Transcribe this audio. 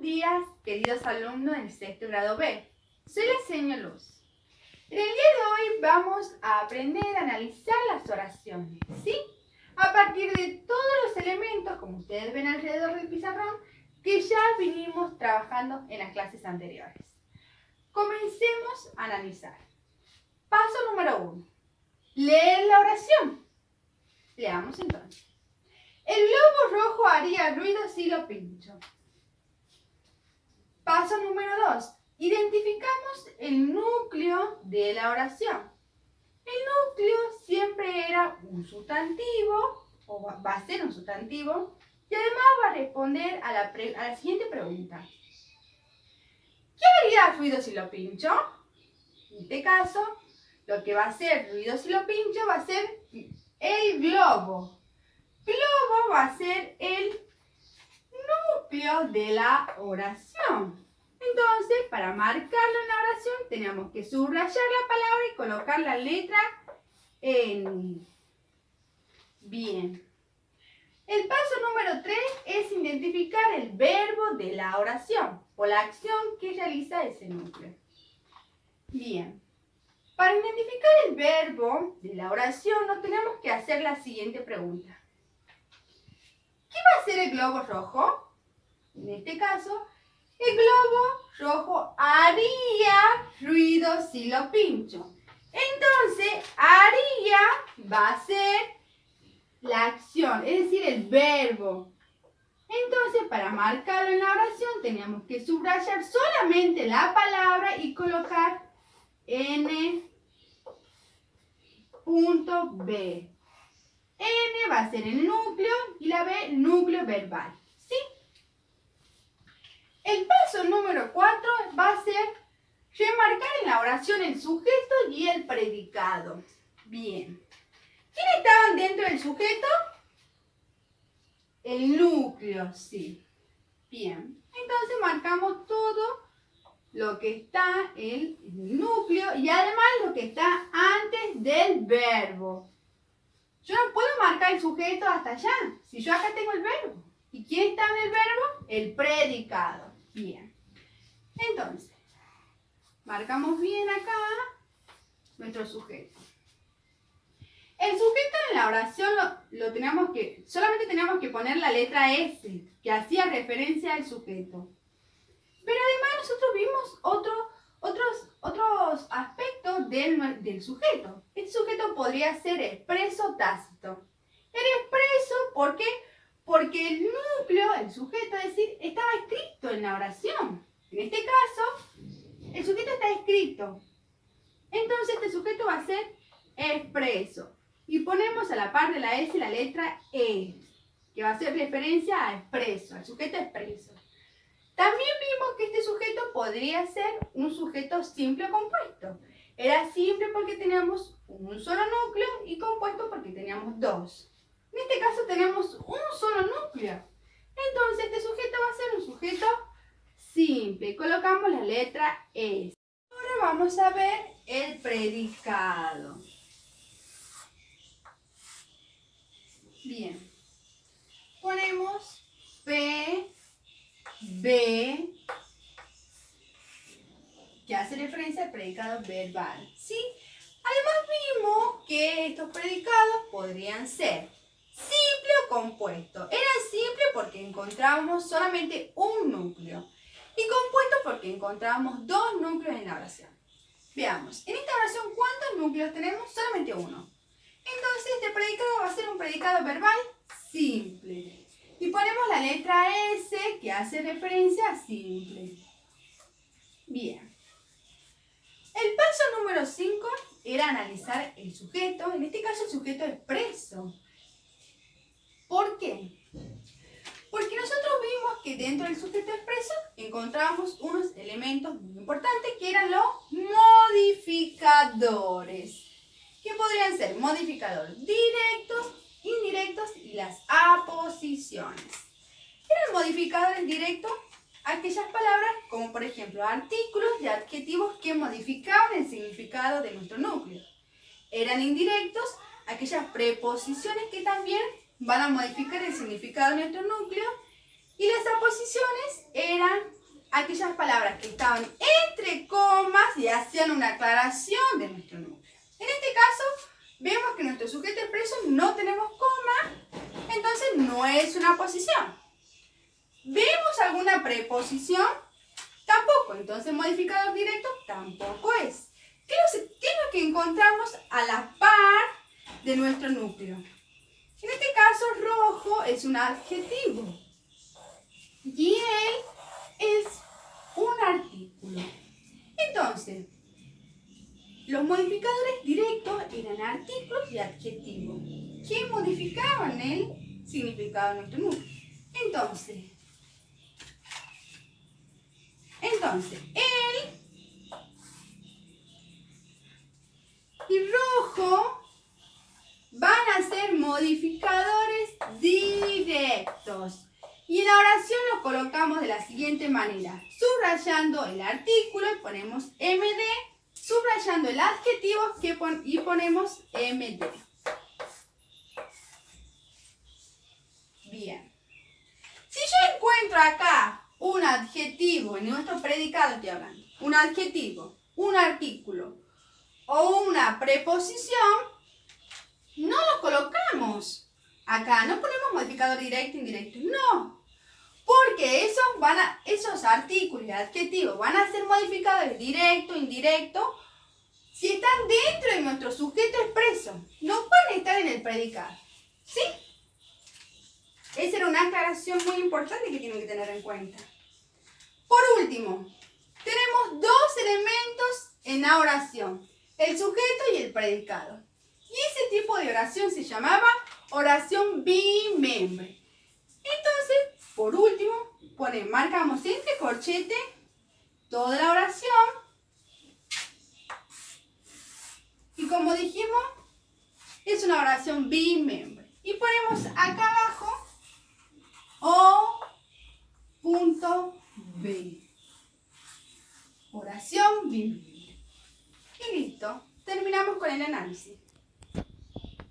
días, queridos alumnos del sexto grado B. Soy la señora Luz. En el día de hoy vamos a aprender a analizar las oraciones, ¿sí? A partir de todos los elementos, como ustedes ven alrededor del pizarrón, que ya vinimos trabajando en las clases anteriores. Comencemos a analizar. Paso número 1. Leer la oración. Leamos entonces. El globo rojo haría ruido si lo pincho. Paso número 2. Identificamos el núcleo de la oración. El núcleo siempre era un sustantivo, o va a ser un sustantivo, y además va a responder a la siguiente pregunta. ¿Qué haría ruido si lo pincho? En este caso, lo que va a hacer ruido si lo pincho va a ser el globo. Globo va a ser el núcleo de la oración. Entonces, para marcarlo en la oración, tenemos que subrayar la palabra y colocar la letra N. Bien. El paso número 3 es identificar el verbo de la oración o la acción que realiza ese núcleo. Bien. Para identificar el verbo de la oración, nos tenemos que hacer la siguiente pregunta. ¿Qué va a hacer el globo rojo? En este caso, el globo rojo haría ruido si lo pincho. Entonces, haría va a ser la acción, es decir, el verbo. Entonces, para marcarlo en la oración, teníamos que subrayar solamente la palabra y colocar N.B. N va a ser el núcleo y la B, el núcleo verbal. ¿Sí? El paso número 4 va a ser remarcar en la oración el sujeto y el predicado. Bien. ¿Quiénes estaban dentro del sujeto? El núcleo, sí. Bien. Entonces marcamos todo lo que está en el núcleo y además lo que está antes del verbo. Yo no puedo marcar el sujeto hasta allá, si yo acá tengo el verbo. ¿Y quién está en el verbo? El predicado. Bien. Entonces, marcamos bien acá nuestro sujeto. El sujeto en la oración solamente tenemos que poner la letra S, que hacía referencia al sujeto. Pero además nosotros vimos otros aspectos del sujeto. El sujeto podría ser expreso o tácito. Era expreso, ¿por qué? Porque el núcleo, el sujeto, es decir, estaba escrito en la oración. En este caso, el sujeto está escrito. Entonces este sujeto va a ser expreso. Y ponemos a la par de la S la letra E, que va a hacer referencia a expreso, al sujeto expreso. También vimos que este sujeto podría ser un sujeto simple o compuesto. Era simple porque teníamos un solo núcleo y compuesto porque teníamos dos. En este caso tenemos un solo núcleo. Entonces este sujeto va a ser un sujeto simple. Colocamos la letra S. Ahora vamos a ver el predicado. Bien. Ponemos P, B, que hace referencia al predicado verbal, ¿sí? Además vimos que estos predicados podrían ser simple o compuesto. Eran simple porque encontrábamos solamente un núcleo y compuesto porque encontrábamos dos núcleos en la oración. Veamos, en esta oración, ¿cuántos núcleos tenemos? Solamente uno. Entonces este predicado va a ser un predicado verbal simple. Y ponemos la letra S que hace referencia a simple. Bien. El paso número 5 era analizar el sujeto, en este caso el sujeto expreso. ¿Por qué? Porque nosotros vimos que dentro del sujeto expreso encontrábamos unos elementos muy importantes que eran los modificadores. ¿Qué podrían ser? Modificadores directos, indirectos y las aposiciones. Eran modificadores directos aquellas palabras como por ejemplo artículos y adjetivos que modificaban el significado de nuestro núcleo. Eran indirectos aquellas preposiciones que también van a modificar el significado de nuestro núcleo Y las aposiciones eran aquellas palabras que estaban entre comas y hacían una aclaración de nuestro núcleo. En este caso, vemos que nuestro sujeto expreso no tenemos coma, entonces no es una aposición. ¿Vemos alguna preposición? Tampoco. Entonces, modificador directo tampoco es. ¿Qué es lo que encontramos a la par de nuestro núcleo? En este caso, rojo es un adjetivo y él es un artículo. Entonces, los modificadores directos eran artículos y adjetivos que modificaban el significado de nuestro núcleo. Entonces, él y rojo van a ser modificadores directos. Y en la oración lo colocamos de la siguiente manera. Subrayando el artículo y ponemos MD. Subrayando el adjetivo y ponemos MD. Bien. Si yo encuentro acá un adjetivo, en nuestro predicado estoy hablando, un adjetivo, un artículo o una preposición, no lo colocamos acá, no ponemos modificador directo, indirecto, no. Porque esos artículos y adjetivos van a ser modificadores directo, indirecto, si están dentro de nuestro sujeto expreso. No pueden estar en el predicado. ¿Sí? Esa era una aclaración muy importante que tienen que tener en cuenta. Por último, tenemos dos elementos en la oración, el sujeto y el predicado. Y ese tipo de oración se llamaba oración bimembre. Entonces, por último, marcamos entre corchete toda la oración. Y como dijimos, es una oración bimembre. Y ponemos acá abajo O.B. Oración bimembre. Y listo. Terminamos con el análisis.